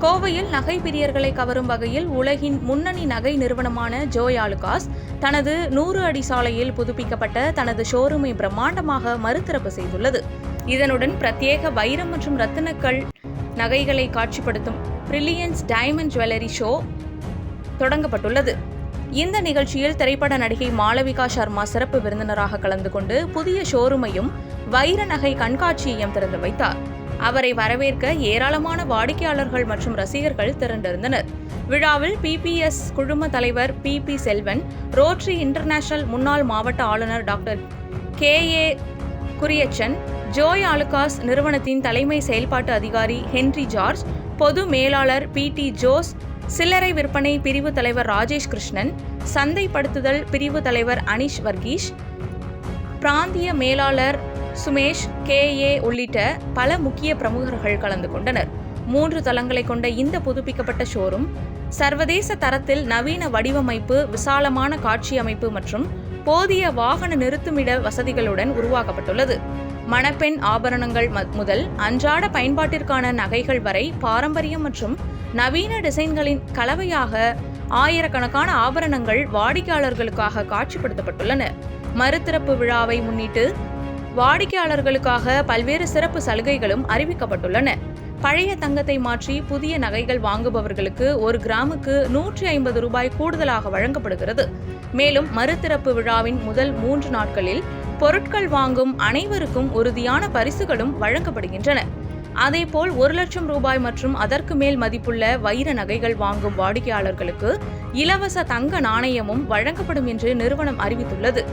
கோவையில் நகை பிரியர்களை கவரும் வகையில் உலகின் முன்னணி நகை நிறுவனமான ஜோய் ஆலுகாஸ் தனது 100 அடி சாலையில் புதுப்பிக்கப்பட்ட தனது ஷோரூமை பிரம்மாண்டமாக மறுதிறப்பு செய்துள்ளது. இதனுடன் பிரத்யேக வைரம் மற்றும் ரத்தினக்கல் நகைகளை காட்சிப்படுத்தும் பிரில்லியன்ஸ் டைமண்ட் ஜுவல்லரி ஷோ தொடங்கப்பட்டுள்ளது. இந்த நிகழ்ச்சியில் திரைப்பட நடிகை மாளவிகா சர்மா சிறப்பு விருந்தினராக கலந்து கொண்டு புதிய ஷோரூமையும் வைர நகை கண்காட்சியையும் திறந்து வைத்தார். அவரை வரவேற்க ஏராளமான வாடிக்கையாளர்கள் மற்றும் ரசிகர்கள் திரண்டிருந்தனர். விழாவில் PPS குழும தலைவர் PP செல்வன், ரோட்டரி இன்டர்நேஷனல் முன்னாள் மாவட்ட ஆளுநர் டாக்டர் KA குரியச்சன், ஜோய் ஆலுகாஸ் நிறுவனத்தின் தலைமை செயல்பாட்டு அதிகாரி ஹென்றி ஜார்ஜ், பொது மேலாளர் PT ஜோஸ், சில்லறை விற்பனை பிரிவு தலைவர் ராஜேஷ் கிருஷ்ணன், சந்தைப்படுத்துதல் பிரிவு தலைவர் அனிஷ் வர்கீஷ், பிராந்திய மேலாளர் சுமேஷ் KA உள்ளிட்ட பல முக்கிய பிரமுகர்கள் கலந்து கொண்டனர். 3 தளங்களை கொண்ட இந்த புதுப்பிக்கப்பட்ட ஷோரூம் சர்வதேச தரத்தில் நவீன வடிவமைப்பு, விசாலமான காட்சி அமைப்பு மற்றும் போதிய வாகன நிறுத்துமிட வசதிகளுடன் உருவாக்கப்பட்டுள்ளது. மணப்பெண் ஆபரணங்கள் முதல் அன்றாட பயன்பாட்டிற்கான நகைகள் வரை பாரம்பரியம் மற்றும் நவீன டிசைன்களின் கலவையாக ஆயிரக்கணக்கான ஆபரணங்கள் வாடிக்கையாளர்களுக்காக காட்சிப்படுத்தப்பட்டுள்ளன. மறுதிறப்பு விழாவை முன்னிட்டு வாடிக்கையாளர்களுக்காக பல்வேறு சிறப்பு சலுகைகளும் அறிவிக்கப்பட்டுள்ளன. பழைய தங்கத்தை மாற்றி புதிய நகைகள் வாங்குபவர்களுக்கு 1 கிராமுக்கு 150 ரூபாய் கூடுதலாக வழங்கப்படுகிறது. மேலும் மறுதிறப்பு விழாவின் முதல் 3 நாட்களில் பொருட்கள் வாங்கும் அனைவருக்கும் உறுதியான பரிசுகளும் வழங்கப்படுகின்றன. அதேபோல் 1 லட்சம் ரூபாய் மற்றும் அதற்கு மேல் மதிப்புள்ள வைர நகைகள் வாங்கும் வாடிக்கையாளர்களுக்கு இலவச தங்க நாணயமும் வழங்கப்படும் என்று நிறுவனம் அறிவித்துள்ளது.